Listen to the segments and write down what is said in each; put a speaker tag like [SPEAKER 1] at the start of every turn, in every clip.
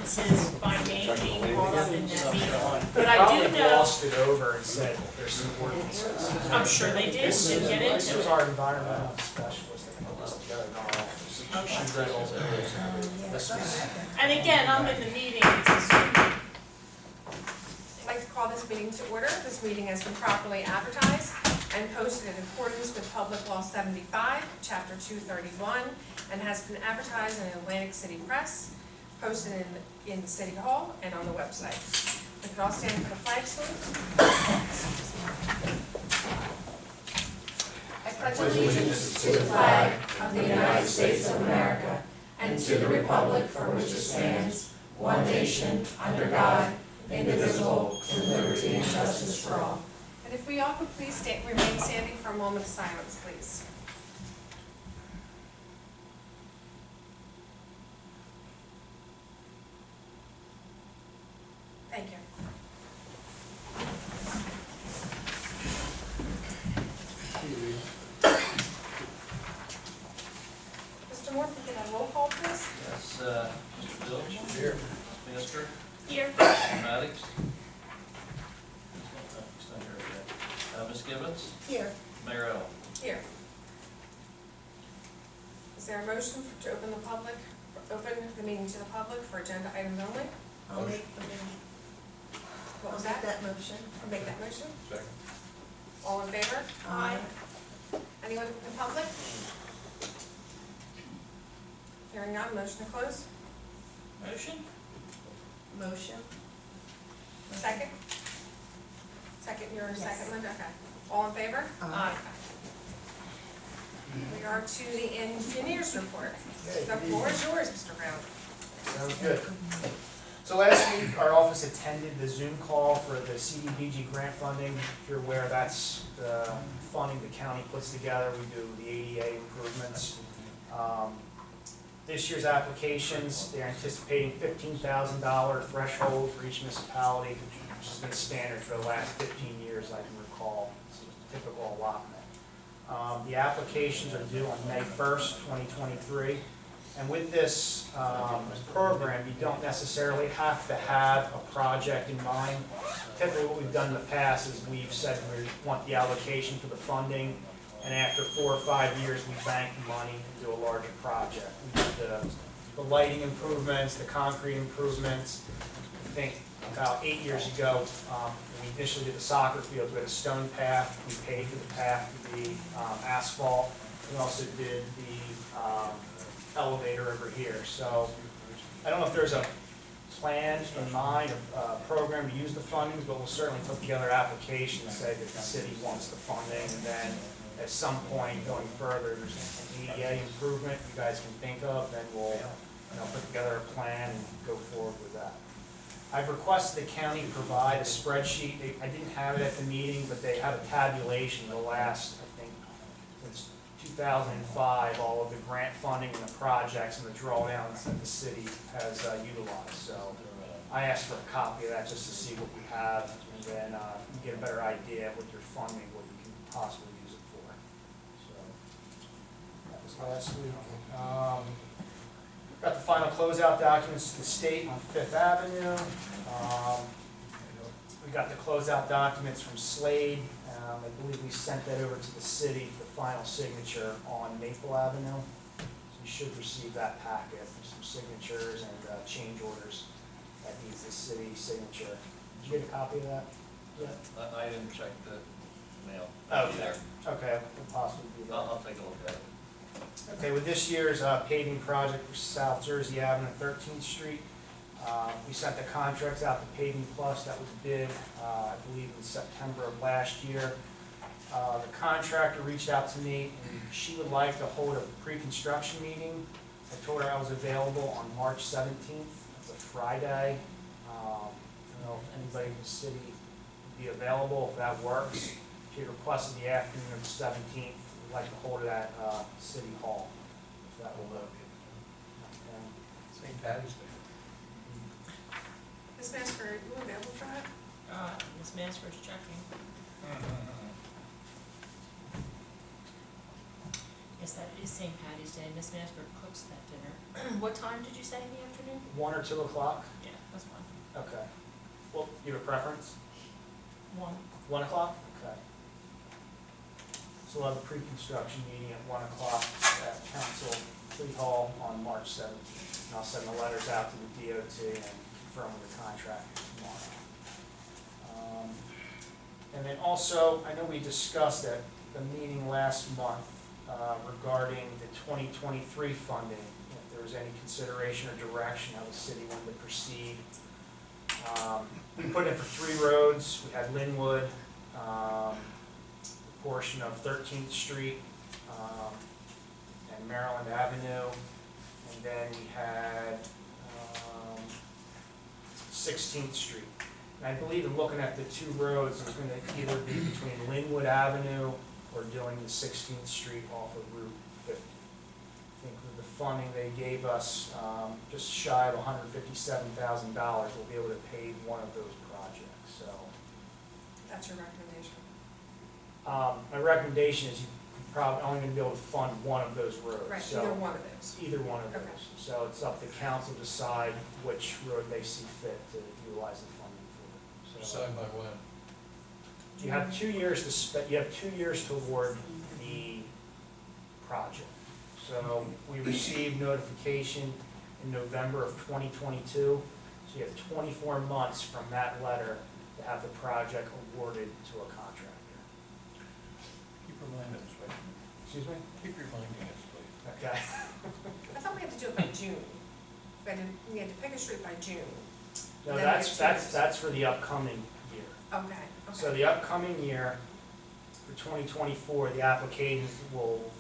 [SPEAKER 1] ordinances by name being brought up in that meeting. But I
[SPEAKER 2] Probably
[SPEAKER 1] do know,
[SPEAKER 2] glossed it over and said there's some ordinances.
[SPEAKER 1] I'm sure they did get
[SPEAKER 2] This
[SPEAKER 1] into
[SPEAKER 2] was
[SPEAKER 1] it.
[SPEAKER 2] our environmental specialist that put this together in our office. She read all those. This was,
[SPEAKER 1] And again, I'm in the meeting, it's a Zoom.
[SPEAKER 3] I'd like to call this meeting to order. This meeting has been properly advertised and posted in accordance with Public Law 75, Chapter 231, and has been advertised in the Atlantic City Press, posted in the City Hall, and on the website. We could all stand for the flag salute. I pledge allegiance to the flag of the United States of America and to the republic for which it stands, one nation, under God, indivisible, with liberty and justice for all. And if we all could please remain standing for a moment of silence, please. Thank you. Mr. Moore, if we could have roll call, please.
[SPEAKER 4] Yes, Mr. Dilch. Here. Ms. Minister.
[SPEAKER 1] Here.
[SPEAKER 4] Ms. Maddox. Ms. Gibbons.
[SPEAKER 3] Here.
[SPEAKER 4] Mayor Ellen.
[SPEAKER 3] Here. Is there a motion to open the meeting to the public for agenda items only?
[SPEAKER 5] I'll make the motion.
[SPEAKER 3] What was
[SPEAKER 5] I'll make
[SPEAKER 3] that?
[SPEAKER 5] that motion.
[SPEAKER 3] I'll make that motion.
[SPEAKER 4] Second.
[SPEAKER 3] All in favor?
[SPEAKER 5] Aye.
[SPEAKER 3] Anyone from the public? Hearing none, motion to close.
[SPEAKER 1] Motion?
[SPEAKER 5] Motion.
[SPEAKER 3] Second? Second, you're a
[SPEAKER 5] Yes.
[SPEAKER 3] second, Linda, okay. All in favor?
[SPEAKER 5] Aye.
[SPEAKER 3] We are to the engineer's report. The floor is yours, Mr. Brown.
[SPEAKER 2] sounds good. So last week, our office attended the Zoom call for the CDBG grant funding. If you're aware, that's the funding the county puts together. We do the ADA improvements. This year's applications, they're anticipating $15,000 threshold for each municipality, which has been standard for the last 15 years, I can recall. It's a typical allotment. The applications are due on May 1st, 2023. And with this program, you don't necessarily have to have a project in mind. Typically what we've done in the past is we've said we want the allocation for the funding, and after 4 or 5 years, we bank the money and do a larger project. We did the lighting improvements, the concrete improvements. I think about 8 years ago, we initially did the soccer field. We had a stone path. We paid for the path to be asphalt. We also did the elevator over here. So I don't know if there's a plan in mind, a program to use the fundings, but we'll certainly put together applications, say that the city wants the funding, and then at some point going further, there's an ADA improvement you guys can think of, then we'll put together a plan and go forward with that. I've requested the county provide a spreadsheet. I didn't have it at the meeting, but they have a tabulation of the last, I think, since 2005, all of the grant funding and the projects and the drawdowns that the city has utilized. So I asked for a copy of that just to see what we have, and then you get a better idea with your funding, what you can possibly use it for. So that was last week. Got the final closeout documents to the state on Fifth Avenue. We got the closeout documents from Slade. I believe we sent that over to the city for final signature on Maple Avenue. So you should receive that packet. There's some signatures and change orders that needs the city signature. Did you get a copy of that? Yeah.
[SPEAKER 4] I didn't check the mail.
[SPEAKER 2] Okay. Okay, we'll possibly do that.
[SPEAKER 4] I'll take a look at it.
[SPEAKER 2] Okay, with this year's paving project for South Jersey Avenue, 13th Street, we sent the contracts out to Paving Plus. That was bid, I believe, in September of last year. The contractor reached out to me, and she would like to hold a pre-construction meeting. I told her I was available on March 17th. It's a Friday. I don't know if anybody in the city would be available, if that works. She requested the afternoon of the 17th. We'd like to hold it at City Hall, if that will work.
[SPEAKER 6] St. Patty's Day.
[SPEAKER 3] Ms. Masker, are you available for that?
[SPEAKER 1] Ms. Mansford's checking.
[SPEAKER 6] Yes, that is St. Patty's Day. Miss Mansburg cooks that dinner. What time did you say in the afternoon?
[SPEAKER 2] 1 or 2 o'clock?
[SPEAKER 6] Yeah, that's fine.
[SPEAKER 2] Okay. Well, you have a preference?
[SPEAKER 6] 1.
[SPEAKER 2] 1 o'clock? Okay. So we'll have a pre-construction meeting at 1 o'clock at Council Fleet Hall on March 17th. And I'll send the letters out to the DOT and confirm with the contractor tomorrow. And then also, I know we discussed at the meeting last month regarding the 2023 funding, if there was any consideration or direction how the city wanted to proceed. We put in for 3 roads. We had Linwood, a portion of 13th Street, and Maryland Avenue, and then we had 16th Street. And I believe in looking at the 2 roads, it's going to either be between Linwood Avenue or doing the 16th Street off of Route 50. I think with the funding they gave us, just shy of $157,000, we'll be able to pave one of those projects. So
[SPEAKER 3] That's your recommendation?
[SPEAKER 2] my recommendation is you're probably only going to be able to fund one of those roads.
[SPEAKER 3] Right,
[SPEAKER 2] So
[SPEAKER 3] either one of those.
[SPEAKER 2] either one of those.
[SPEAKER 3] Okay.
[SPEAKER 2] So it's up to council to decide which road they see fit to utilize the funding for. So
[SPEAKER 4] Decide by when?
[SPEAKER 2] you have 2 years to you have 2 years to award the project. So we received notification in November of 2022. So you have 24 months from that letter to have the project awarded to a contractor.
[SPEAKER 4] Keep reminding us, right?
[SPEAKER 2] Excuse me?
[SPEAKER 4] Keep reminding us, please.
[SPEAKER 2] Okay.
[SPEAKER 3] I thought we had to do it by June. We had to pick a street by June.
[SPEAKER 2] No,
[SPEAKER 3] Then we have 2 years.
[SPEAKER 2] that's for the upcoming year.
[SPEAKER 3] Okay,
[SPEAKER 2] So
[SPEAKER 3] okay.
[SPEAKER 2] the upcoming year, for 2024, the applications will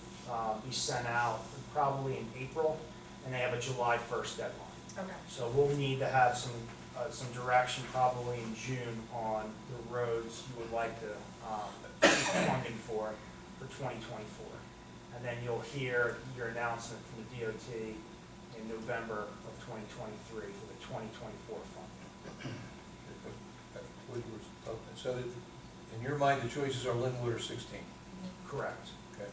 [SPEAKER 2] be sent out probably in April, and they have a July 1st deadline.
[SPEAKER 3] Okay,
[SPEAKER 2] So we'll need to have some direction probably in June on the roads you would like to seek funding for 2024. And then you'll hear your announcement from the DOT in November of 2023 for the 2024 funding.
[SPEAKER 4] So that, in your mind, the choices are Linwood or 16?
[SPEAKER 2] Correct.
[SPEAKER 4] Okay.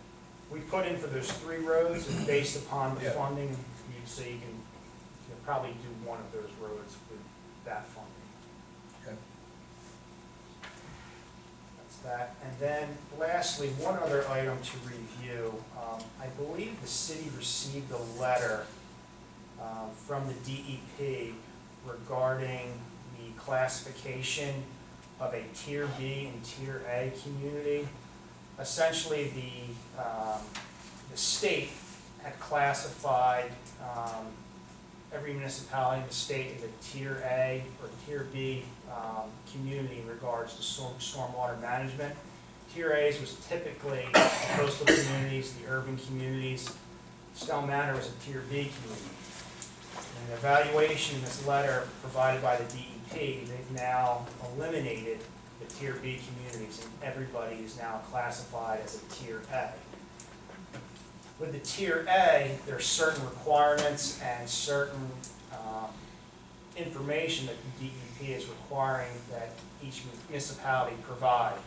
[SPEAKER 2] We put in for those 3 roads, and based upon the
[SPEAKER 4] Yeah.
[SPEAKER 2] funding, so you can probably do one of those roads with that funding.
[SPEAKER 4] Okay.
[SPEAKER 2] That's that. And then lastly, one other item to review. I believe the city received a letter from the DEP regarding the classification of a Tier B and Tier A community. Essentially, the state had classified every municipality in the state as a Tier A or Tier B community in regards to stormwater management. Tier A's was typically the coastal communities, the urban communities. Estell Manor was a Tier B community. In the evaluation in this letter provided by the DEP, they've now eliminated the Tier B communities, and everybody is now classified as a Tier A. With the Tier A, there are certain requirements and certain information that the DEP is requiring that each municipality provide.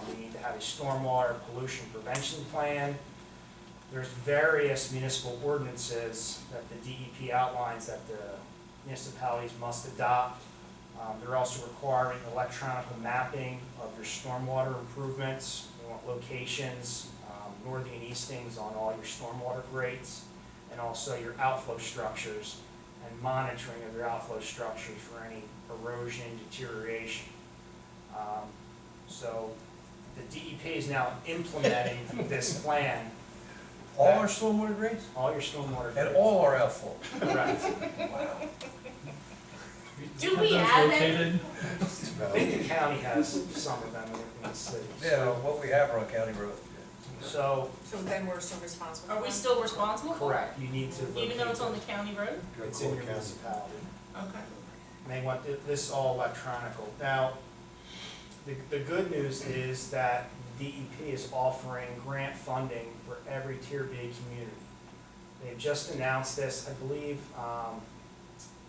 [SPEAKER 2] We need to have a stormwater pollution prevention plan. There's various municipal ordinances that the DEP outlines that the municipalities must adopt. They're also requiring electronic mapping of your stormwater improvements. They want locations, northing and eastings on all your stormwater grates, and also your outflow structures and monitoring of your outflow structures for any erosion, deterioration. So the DEP is now implementing this plan.
[SPEAKER 4] All our stormwater drains?
[SPEAKER 2] All your stormwater
[SPEAKER 4] And
[SPEAKER 2] grates.
[SPEAKER 4] all our outflow?
[SPEAKER 2] Correct.
[SPEAKER 4] Wow.
[SPEAKER 6] Do we add them?
[SPEAKER 2] I think the county has some of them in the city.
[SPEAKER 4] Yeah, what we have are on county road.
[SPEAKER 2] So,
[SPEAKER 3] so then we're still responsible for
[SPEAKER 6] Are we
[SPEAKER 3] them?
[SPEAKER 6] still responsible for it?
[SPEAKER 2] correct, you need to.
[SPEAKER 6] Even though it's on the
[SPEAKER 2] locate
[SPEAKER 6] county road?
[SPEAKER 2] it. It's in your municipality.
[SPEAKER 6] Okay.
[SPEAKER 2] And they want this all electronical. Now, the good news is that DEP is offering grant funding for every Tier B community. They've just announced this, I believe,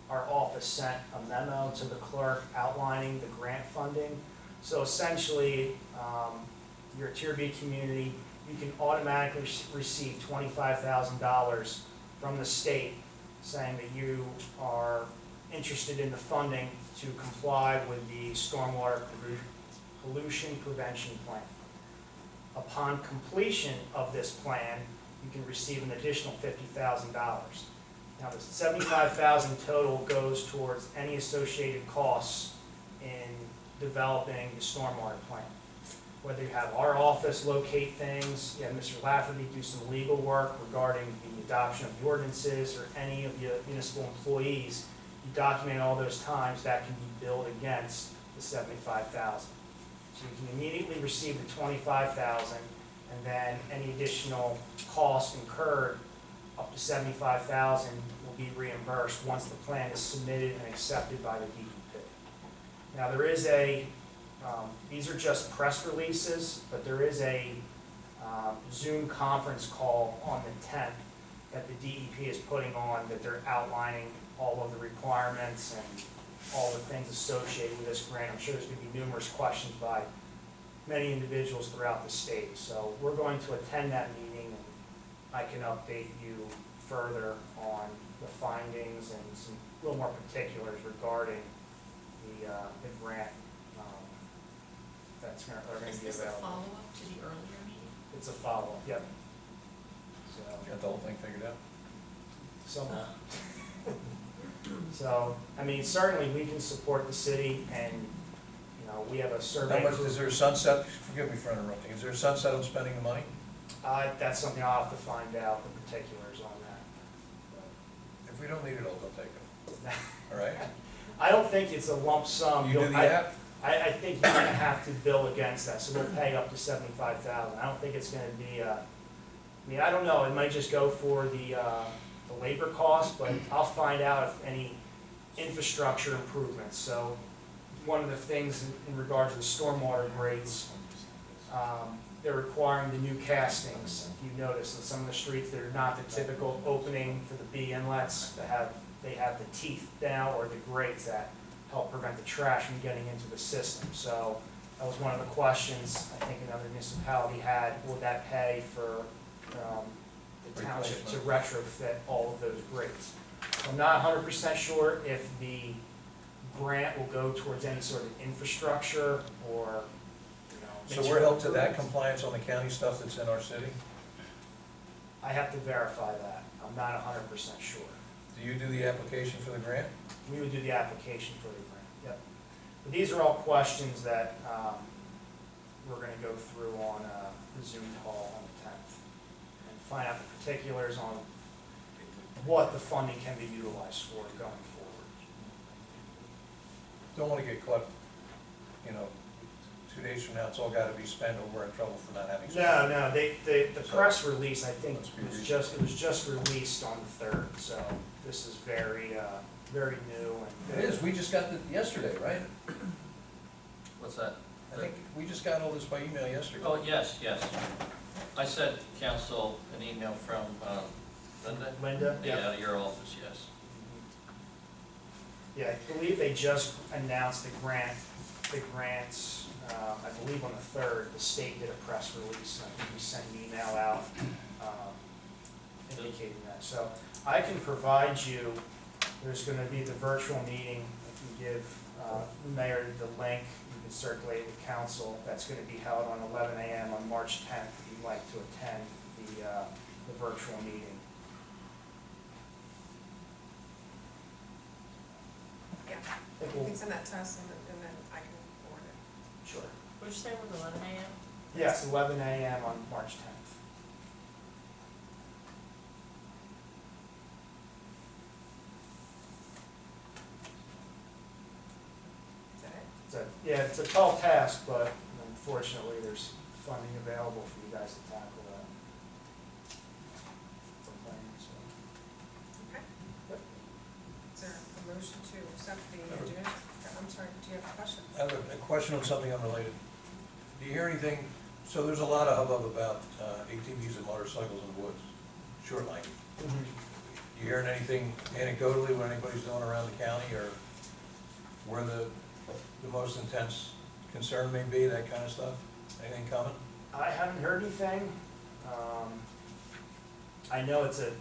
[SPEAKER 2] our office sent a memo to the clerk outlining the grant funding. So essentially, you're a Tier B community, you can automatically receive $25,000 from the state saying that you are interested in the funding to comply with the stormwater pollution prevention plan. Upon completion of this plan, you can receive an additional $50,000. Now, the $75,000 total goes towards any associated costs in developing the stormwater plan. Whether you have our office locate things, you have Mr. Lafferty do some legal work regarding the adoption of the ordinances, or any of the municipal employees, you document all those times, that can be billed against the $75,000. So you can immediately receive the $25,000, and then any additional costs incurred up to $75,000 will be reimbursed once the plan is submitted and accepted by the DEP. Now, there is a, these are just press releases, but there is a Zoom conference call on the 10th that the DEP is putting on, that they're outlining all of the requirements and all the things associated with this grant. I'm sure there's going to be numerous questions by many individuals throughout the state. So we're going to attend that meeting, and I can update you further on the findings and some little more particulars regarding the grant that's going to
[SPEAKER 6] Is
[SPEAKER 2] be
[SPEAKER 6] this a
[SPEAKER 2] available.
[SPEAKER 6] follow-up to the earlier meeting?
[SPEAKER 2] It's a follow-up, yep. So,
[SPEAKER 4] Got the whole thing figured out?
[SPEAKER 2] somewhat. So, I mean, certainly we can support the city, and, you know, we have a survey.
[SPEAKER 4] How much, is there a sunset, forgive me for interrupting, is there a sunset on spending the money?
[SPEAKER 2] That's something I'll have to find out the particulars on that.
[SPEAKER 4] If we don't need it, I'll take it,
[SPEAKER 2] But
[SPEAKER 4] all right?
[SPEAKER 2] I don't think it's a lump sum.
[SPEAKER 4] You do the app?
[SPEAKER 2] I think you're gonna have to bill against that, so we'll pay up to $75,000. I don't think it's gonna be, I mean, I don't know, it might just go for the labor cost, but I'll find out if any infrastructure improvements. So one of the things in regards to the stormwater grates, they're requiring the new castings. If you notice, in some of the streets, they're not the typical opening for the B inlets. They have the teeth now, or the grates that help prevent the trash from getting into the system. So that was one of the questions I think another municipality had. Would that pay for the township to retrofit all of those grates? So I'm not 100% sure if the grant will go towards any sort of infrastructure or, you know.
[SPEAKER 4] So we're held to that compliance on the county stuff that's in our city?
[SPEAKER 2] I have to verify that. I'm not 100% sure.
[SPEAKER 4] Do you do the application for the grant?
[SPEAKER 2] We would do the application for the grant, yep. But these are all questions that we're gonna go through on the Zoom call on the 10th, and find out the particulars on what the funding can be utilized for going forward.
[SPEAKER 4] Don't want to get caught, you know, 2 days from now, it's all got to be spent, or we're in trouble for not having spent.
[SPEAKER 2] No, the press release, I think, it was just released on the 3rd, so this is very new. And
[SPEAKER 4] It is, we just got it yesterday, right?
[SPEAKER 7] What's that?
[SPEAKER 4] I think we just got all this by email yesterday.
[SPEAKER 7] Oh, yes, yes. I sent council an email from Linda?
[SPEAKER 2] Linda?
[SPEAKER 7] Yeah, out of your office, yes.
[SPEAKER 2] Yeah, I believe they just announced the grants, I believe on the 3rd, the state did a press release, and I think we sent an email out indicating that. So I can provide you, there's gonna be the virtual meeting, I can give the mayor the link, you can circulate it with council, that's gonna be held on 11 a.m. on March 10th, if you'd like to attend the virtual meeting.
[SPEAKER 3] Yeah,
[SPEAKER 2] I think
[SPEAKER 3] you
[SPEAKER 2] we'll-
[SPEAKER 3] can send that to us, and then I can forward it.
[SPEAKER 2] Sure.
[SPEAKER 6] What'd you say, was 11 a.m.?
[SPEAKER 2] Yes, 11 a.m. on March 10th.
[SPEAKER 3] Is that it?
[SPEAKER 2] It's a tall task, but unfortunately, there's funding available for you guys to tackle that. For planning, so.
[SPEAKER 3] Okay.
[SPEAKER 2] Yep.
[SPEAKER 3] Is there a motion to accept the engineers? I'm sorry, do you have a question?
[SPEAKER 4] I have a question on something unrelated. Do you hear anything, so there's a lot of hubbub about ATVs and motorcycles in the woods, short language. You hearing anything anecdotally what anybody's doing around the county, or where the most intense concern may be, that kind of stuff? Anything coming?
[SPEAKER 2] I haven't heard anything. I know it's a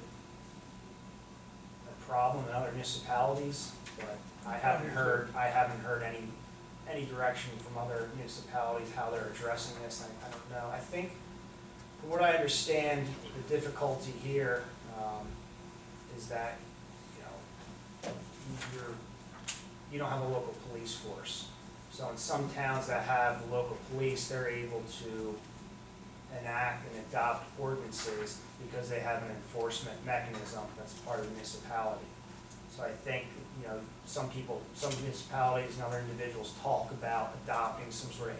[SPEAKER 2] problem in other municipalities, but I haven't heard any direction from other municipalities how they're addressing this. I don't know. I think, from what I understand, the difficulty here is that, you don't have a local police force. So in some towns that have the local police, they're able to enact and adopt ordinances because they have an enforcement mechanism that's part of the municipality. So I think, some municipalities and other individuals talk about adopting some sort of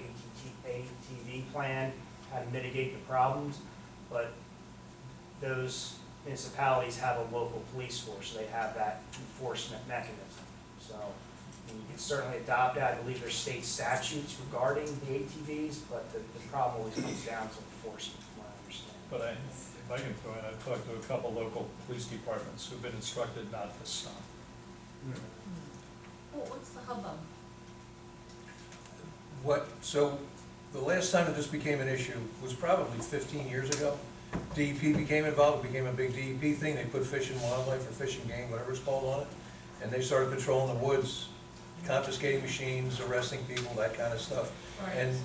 [SPEAKER 2] ATV plan, how to mitigate the problems, but those municipalities have a local police force, so they have that enforcement mechanism. So you can certainly adopt that. I believe there's state statutes regarding the ATVs, but the problem always comes down to enforcement, from what I understand.
[SPEAKER 8] But if I can throw in, I've talked to a couple local police departments who've been instructed not to stop.
[SPEAKER 6] Well, what's the hubbub?
[SPEAKER 4] So the last time that this became an issue was probably 15 years ago. DEP became involved, it became a big DEP thing. They put Fish and Wildlife or Fish and Game, whatever it's called, on it. And they started patrolling the woods, confiscating machines, arresting people, that kind of stuff.
[SPEAKER 6] Right.
[SPEAKER 4] And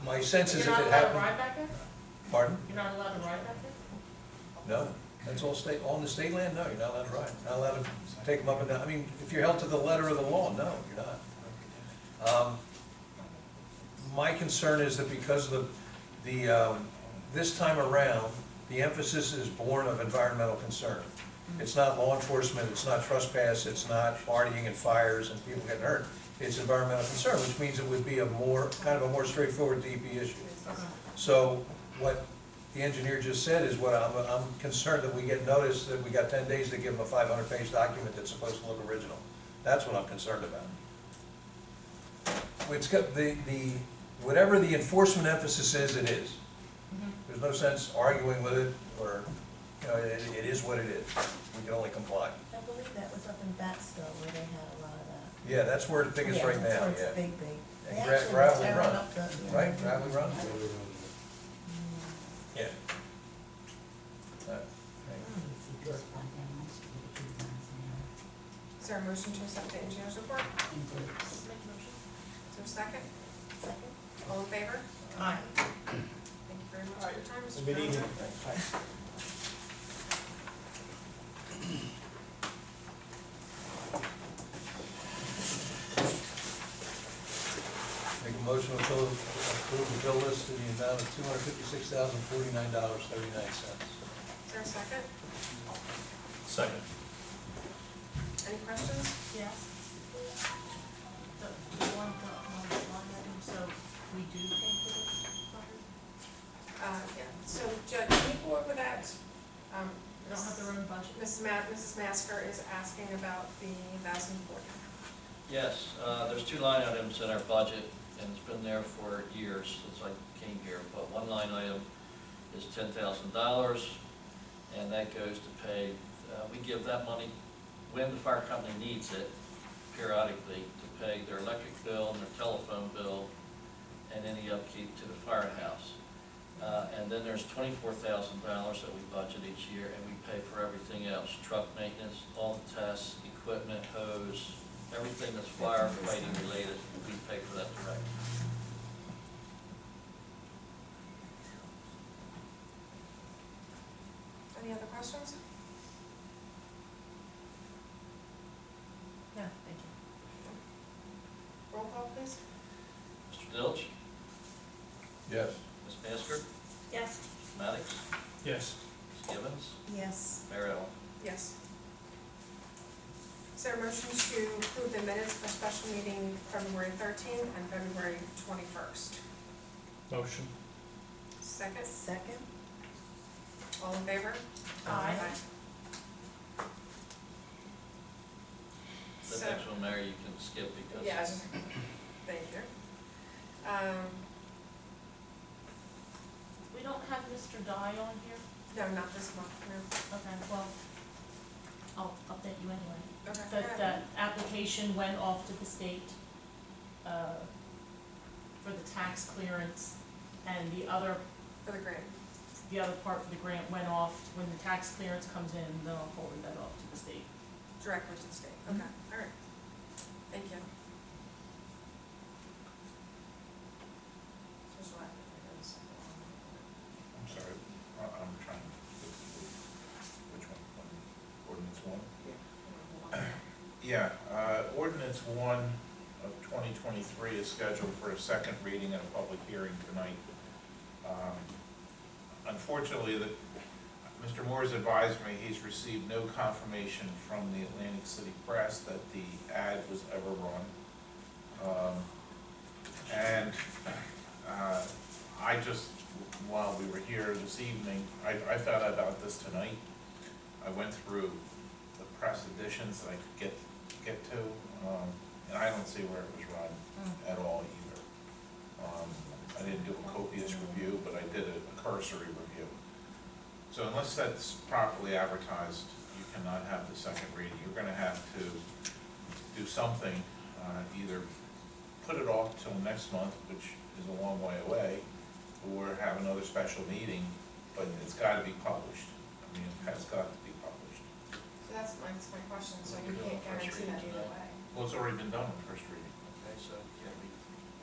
[SPEAKER 4] my sense is
[SPEAKER 6] You're
[SPEAKER 4] if
[SPEAKER 6] not
[SPEAKER 4] it
[SPEAKER 6] allowed to
[SPEAKER 4] happened.
[SPEAKER 6] ride back there?
[SPEAKER 4] Pardon?
[SPEAKER 6] You're not allowed to ride back there?
[SPEAKER 4] No, that's all in the state land, no, you're not allowed to ride, not allowed to take them up and down. I mean, if you're held to the letter of the law, no, you're not. My concern is that because of this time around, the emphasis is born of environmental concern. It's not law enforcement, it's not trespass, it's not partying and fires and people getting hurt. It's environmental concern, which means it would be a more straightforward DEP issue. So what the engineer just said is what I'm concerned that we get notice that we got 10 days to give them a 500-page document that's supposed to look original. That's what I'm concerned about. It's got whatever the enforcement emphasis is, it is. There's no sense arguing with it, or, it is what it is. We can only comply.
[SPEAKER 5] I believe that was up in Battsville where they had a lot of that.
[SPEAKER 4] Yeah, that's where the thing is right now,
[SPEAKER 5] That's where it's
[SPEAKER 4] yeah.
[SPEAKER 5] big.
[SPEAKER 4] And
[SPEAKER 5] They actually
[SPEAKER 4] gravel
[SPEAKER 5] tearing
[SPEAKER 4] run,
[SPEAKER 5] up the-
[SPEAKER 4] right, gravel run? Yeah.
[SPEAKER 3] Is there a motion to accept the engineer's report?
[SPEAKER 6] Make a motion.
[SPEAKER 3] Is there a second?
[SPEAKER 5] Second?
[SPEAKER 3] All in favor?
[SPEAKER 6] Aye.
[SPEAKER 3] Thank you very much for your time, Mr.
[SPEAKER 2] Good
[SPEAKER 3] Brown.
[SPEAKER 2] evening. Thanks.
[SPEAKER 4] Make a motion to approve the bill list in the amount of $256,049.39.
[SPEAKER 3] Is there a second?
[SPEAKER 8] Second.
[SPEAKER 3] Any questions?
[SPEAKER 6] Yes. The one item, so we do pay for this property?
[SPEAKER 3] Yeah, so Judge, can you go over that?
[SPEAKER 6] We don't have their own budget?
[SPEAKER 3] Mrs. Masker is asking about the 1,040.
[SPEAKER 7] Yes, there's two line items in our budget, and it's been there for years since I came here. But one line item is $10,000, and that goes to pay, we give that money when the fire company needs it, periodically, to pay their electric bill and their telephone bill, and any upkeep to the firehouse. And then there's $24,000 that we budget each year, and we pay for everything else, truck maintenance, all the tests, equipment, hose, everything that's firefighting related, we pay for that directly.
[SPEAKER 3] Any other questions?
[SPEAKER 6] No, thank you.
[SPEAKER 3] Roll call, please.
[SPEAKER 7] Mr. Dilch?
[SPEAKER 4] Yes.
[SPEAKER 7] Ms. Masker?
[SPEAKER 6] Yes.
[SPEAKER 7] Maddox?
[SPEAKER 8] Yes.
[SPEAKER 7] Ms. Gibbons?
[SPEAKER 5] Yes.
[SPEAKER 7] Mayor Ellen?
[SPEAKER 3] Yes. Is there a motion to approve the minutes for special meeting February 13th and February 21st?
[SPEAKER 8] Motion.
[SPEAKER 3] Second?
[SPEAKER 5] Second?
[SPEAKER 3] All in favor?
[SPEAKER 6] Aye.
[SPEAKER 7] The
[SPEAKER 3] So,
[SPEAKER 7] next one, Mayor, you can skip because.
[SPEAKER 3] yeah, thank you.
[SPEAKER 6] We don't have Mr. Dye on here?
[SPEAKER 3] No, not this month, no.
[SPEAKER 6] Okay, well, I'll update you anyway.
[SPEAKER 3] Okay.
[SPEAKER 6] But that application went off to the state, for the tax clearance, and the other,
[SPEAKER 3] For the grant.
[SPEAKER 6] the other part for the grant went off, when the tax clearance comes in, then I'll forward that off to the state.
[SPEAKER 3] Directly to the state, okay, all right. Thank you. So what?
[SPEAKER 1] I'm sorry, I'm trying to, which one? Ordinance one? Yeah, ordinance 1 of 2023 is scheduled for a second reading and a public hearing tonight. Unfortunately, Mr. Moore's advised me he's received no confirmation from the Atlantic City Press that the ad was ever run. I just, while we were here this evening, I found out about this tonight. I went through the press editions that I could get to, and I don't see where it was run at all either. I didn't do a copious review, but I did a cursory review. So unless that's properly advertised, you cannot have the second reading. You're gonna have to do something, either put it off till next month, which is a long way away, or have another special meeting, but it's gotta be published. I mean, it has got to be published.
[SPEAKER 3] So that's my question, so you can't guarantee that either way.
[SPEAKER 1] Well, it's already been done on first reading.
[SPEAKER 7] Okay, so can we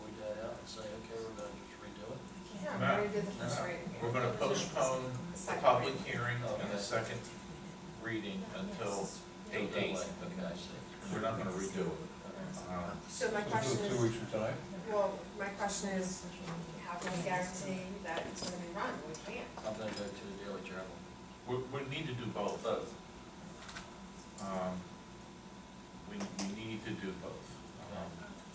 [SPEAKER 7] void that out and say, okay, we're gonna just redo it?
[SPEAKER 3] Yeah, we
[SPEAKER 1] No.
[SPEAKER 3] already did the first
[SPEAKER 7] No.
[SPEAKER 3] reading. yeah.
[SPEAKER 1] We're gonna postpone the public hearing and the second reading until a date.
[SPEAKER 7] Okay, I see.
[SPEAKER 1] We're not gonna redo it.
[SPEAKER 3] So my
[SPEAKER 4] We'll do
[SPEAKER 3] question
[SPEAKER 4] it 2
[SPEAKER 3] is,
[SPEAKER 4] weeks from tonight?
[SPEAKER 3] well, my question is, how can we guarantee that it's gonna be run? We can't.
[SPEAKER 7] I'm gonna go to the Daily Journal.
[SPEAKER 1] We need to do both.
[SPEAKER 7] Both.
[SPEAKER 1] We need to do both.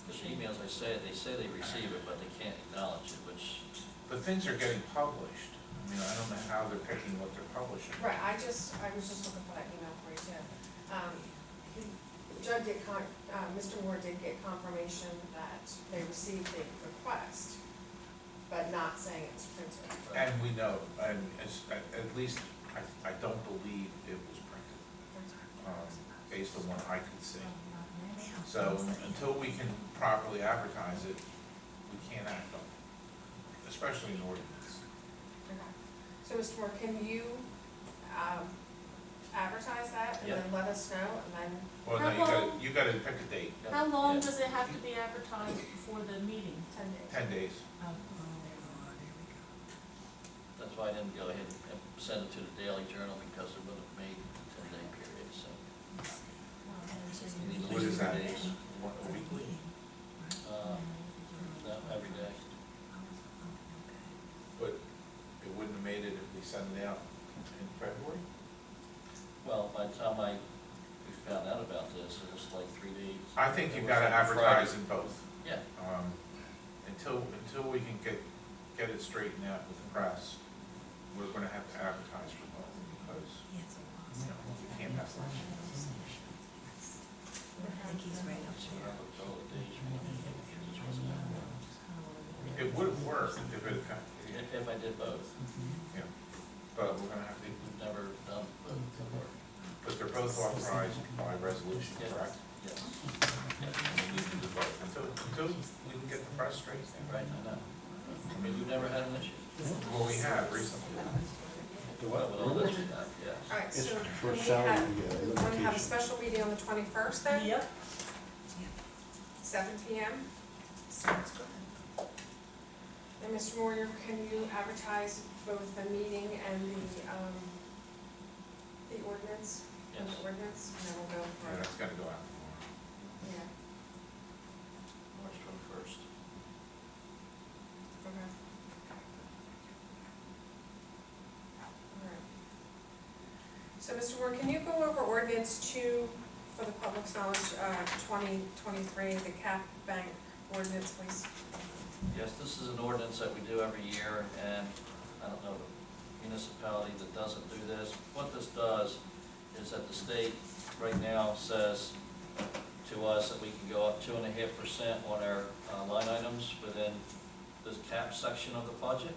[SPEAKER 7] Because the emails they say they receive it, but they can't acknowledge it, which,
[SPEAKER 1] But things are getting published. I mean, I don't know how they're picking what they're publishing.
[SPEAKER 3] Right, I was just looking for that email for you too. Mr. Moore did get confirmation that they received the request, but not saying it was printed.
[SPEAKER 1] And we know, and at least I don't believe it was printed, based on what I could see. So until we can properly advertise it, we can't act on it, especially in ordinance.
[SPEAKER 3] Okay. So, Mr. Moore, can you, advertise that and then let us know and then,
[SPEAKER 1] Well,
[SPEAKER 6] How
[SPEAKER 1] now you gotta pick a date,
[SPEAKER 6] How long
[SPEAKER 7] Yeah.
[SPEAKER 6] does it have to be advertised before the meeting?
[SPEAKER 3] 10 days?
[SPEAKER 1] 10 days.
[SPEAKER 7] that's why I didn't go ahead and send it to the Daily Journal, because it would have made a 10-day period, so. You need at
[SPEAKER 1] What
[SPEAKER 7] least
[SPEAKER 1] is
[SPEAKER 7] 3
[SPEAKER 1] that?
[SPEAKER 7] days.
[SPEAKER 1] Weekly?
[SPEAKER 7] No, every day.
[SPEAKER 1] But it wouldn't have made it if we sent it out in February?
[SPEAKER 7] Well, by the time we found out about this, it was like 3 days.
[SPEAKER 1] I think
[SPEAKER 7] It
[SPEAKER 1] you've
[SPEAKER 7] was
[SPEAKER 1] gotta
[SPEAKER 7] like
[SPEAKER 1] advertise
[SPEAKER 7] Friday.
[SPEAKER 1] in both.
[SPEAKER 7] Yeah,
[SPEAKER 1] Until we can get it straightened out with the press, we're gonna have to advertise for both, because, you know, we can't have that.
[SPEAKER 7] so I looked all the days, each wasn't that one.
[SPEAKER 1] It would have worked if it,
[SPEAKER 7] If I did both,
[SPEAKER 1] yeah, but we're gonna have to,
[SPEAKER 7] we've never done both before.
[SPEAKER 1] but they're both authorized by resolution,
[SPEAKER 7] Yeah.
[SPEAKER 1] correct?
[SPEAKER 7] Yes,
[SPEAKER 1] And we need to do both, until we can get the press straightened out.
[SPEAKER 7] right, I know. I mean, we've never had an issue.
[SPEAKER 1] Well, we have recently.
[SPEAKER 7] Well, with all this, we have, yes.
[SPEAKER 3] All right, so
[SPEAKER 9] for
[SPEAKER 3] we
[SPEAKER 9] salary,
[SPEAKER 3] want to have a
[SPEAKER 9] limitation.
[SPEAKER 3] special meeting on the 21st then?
[SPEAKER 6] Yep.
[SPEAKER 3] 7 PM?
[SPEAKER 5] Sounds good.
[SPEAKER 3] And Mr. Moore, can you advertise both the meeting and the ordinance? And
[SPEAKER 7] Yes.
[SPEAKER 3] the ordinance, and then we'll go
[SPEAKER 1] Yeah,
[SPEAKER 3] for,
[SPEAKER 1] that's gotta go out tomorrow.
[SPEAKER 3] yeah,
[SPEAKER 7] March 21st.
[SPEAKER 3] okay. All right. So, Mr. Moore, can you go over ordinance 2 for the public's knowledge, 2023, the cap bank ordinance, please?
[SPEAKER 7] Yes, this is an ordinance that we do every year, and I don't know of a municipality that doesn't do this. What this does is that the state right now says to us that we can go up 2.5% on our line items within this cap section of the budget.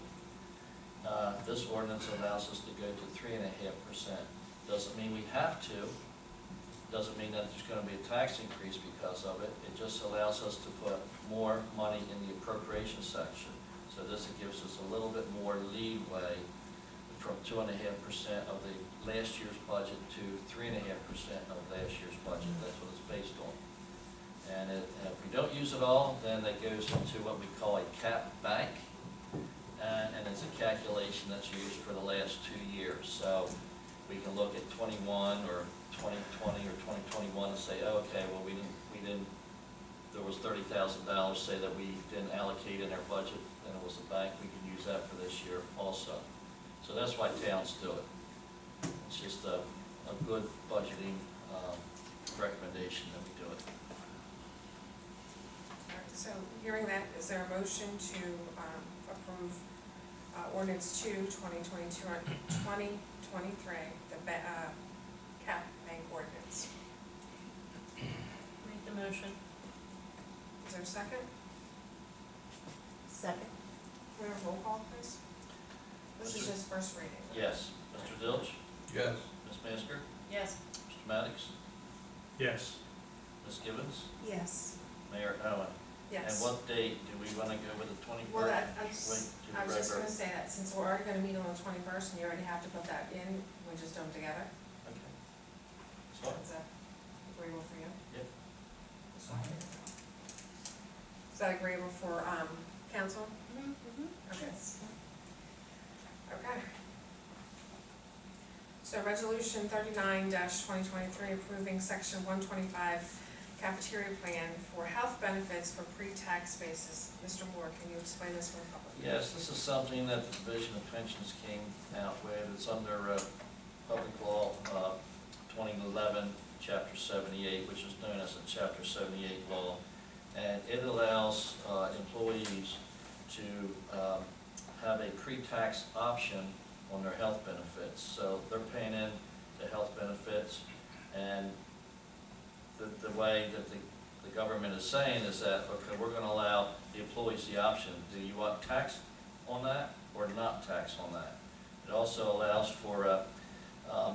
[SPEAKER 7] This ordinance allows us to go to 3.5%. Doesn't mean we have to, doesn't mean that there's gonna be a tax increase because of it. It just allows us to put more money in the appropriation section. So this gives us a little bit more leeway to from 2.5% of the last year's budget to 3.5% of last year's budget. That's what it's based on. And if we don't use it all, then that goes into what we call a cap bank. And it's a calculation that's used for the last 2 years. So we can look at 21 or 2020 or 2021 and say, oh, okay, well, we didn't, there was $30,000, say, that we didn't allocate in our budget, and it was a bank, we can use that for this year also. So that's why towns do it. It's just a good budgeting recommendation that we do it.
[SPEAKER 3] Alright, so hearing that, is there a motion to approve ordinance 2022 or 2023, the cap bank ordinance?
[SPEAKER 6] Make the motion.
[SPEAKER 3] Is there a second?
[SPEAKER 5] Second?
[SPEAKER 3] Can we have a roll call, please? This is just first reading.
[SPEAKER 7] Yes. Mr. Dilch?
[SPEAKER 4] Yes.
[SPEAKER 7] Ms. Masker?
[SPEAKER 6] Yes.
[SPEAKER 7] Mr. Maddox?
[SPEAKER 8] Yes.
[SPEAKER 7] Ms. Gibbons?
[SPEAKER 5] Yes.
[SPEAKER 7] Mayor Owen? And
[SPEAKER 3] Yes.
[SPEAKER 7] what date, do we want to go with the 21st?
[SPEAKER 3] Well,
[SPEAKER 7] Wait to
[SPEAKER 3] I was just
[SPEAKER 7] February.
[SPEAKER 3] gonna say that, since we're already gonna meet on the 21st, and you already have to put that in, we just do them together.
[SPEAKER 7] Okay. So,
[SPEAKER 3] Is that agreeable for you?
[SPEAKER 7] Yep.
[SPEAKER 3] Is that agreeable for, council?
[SPEAKER 6] Mm-hmm.
[SPEAKER 3] Okay. Okay. So resolution 39-2023, approving section 125 cafeteria plan for health benefits for pre-tax basis. Mr. Moore, can you explain this for the public?
[SPEAKER 7] yes, this is something that the Division of Pensions came out with. It's under Public Law 2011, Chapter 78, which is known as a Chapter 78 law. And it allows employees to have a pre-tax option on their health benefits. So they're paying in the health benefits, and the way that the government is saying is that, okay, we're gonna allow the employees the option. Do you want tax on that or not tax on that? It also allows for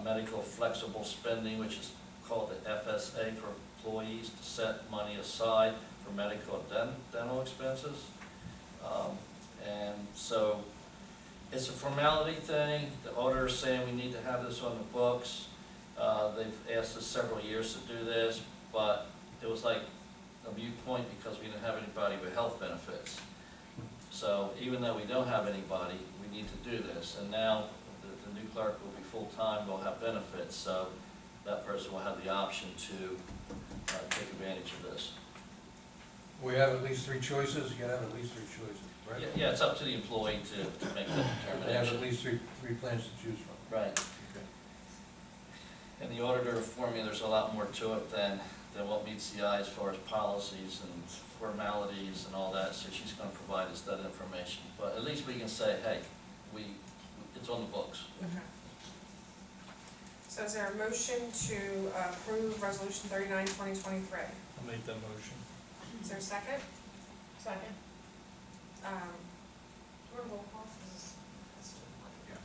[SPEAKER 7] medical flexible spending, which is called the FSA for employees, to set money aside for medical and dental expenses. And so it's a formality thing. The auditor is saying we need to have this on the books. They've asked us several years to do this, but it was like a moot point because we didn't have anybody with health benefits. So even though we don't have anybody, we need to do this. And now the new clerk will be full-time, will have benefits, so that person will have the option to take advantage of this.
[SPEAKER 4] We have at least 3 choices, you gotta have at least 3 choices, right?
[SPEAKER 7] Yeah, it's up to the employee to make that
[SPEAKER 4] They have at
[SPEAKER 7] determination.
[SPEAKER 4] least three plans to choose from.
[SPEAKER 7] Right. And the auditor informed me there's a lot more to it than what meets the eye as far as policies and formalities and all that, so she's gonna provide us that information. But at least we can say, hey, it's on the books.
[SPEAKER 3] Okay. So is there a motion to approve resolution 39-2023?
[SPEAKER 8] I'll make that motion.
[SPEAKER 3] Is there a second?
[SPEAKER 6] Second.
[SPEAKER 3] Do you want a roll call? This is-
[SPEAKER 1] Yes.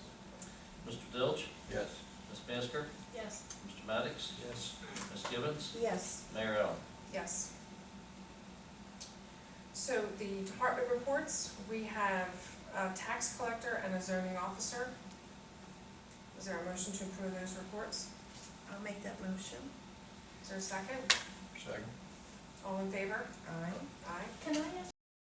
[SPEAKER 7] Mr. Dilch?
[SPEAKER 4] Yes.
[SPEAKER 7] Ms. Masker?
[SPEAKER 6] Yes.
[SPEAKER 7] Mr. Maddox?
[SPEAKER 8] Yes.
[SPEAKER 7] Ms. Gibbons?
[SPEAKER 5] Yes.
[SPEAKER 7] Mayor Allen?
[SPEAKER 3] Yes. So the department reports, we have a tax collector and a zoning officer. Is there a motion to approve those reports?
[SPEAKER 5] I'll make that motion.
[SPEAKER 3] Is there a second?
[SPEAKER 4] Second.
[SPEAKER 3] All in favor?
[SPEAKER 5] Aye.
[SPEAKER 3] Aye.
[SPEAKER 6] Can I ask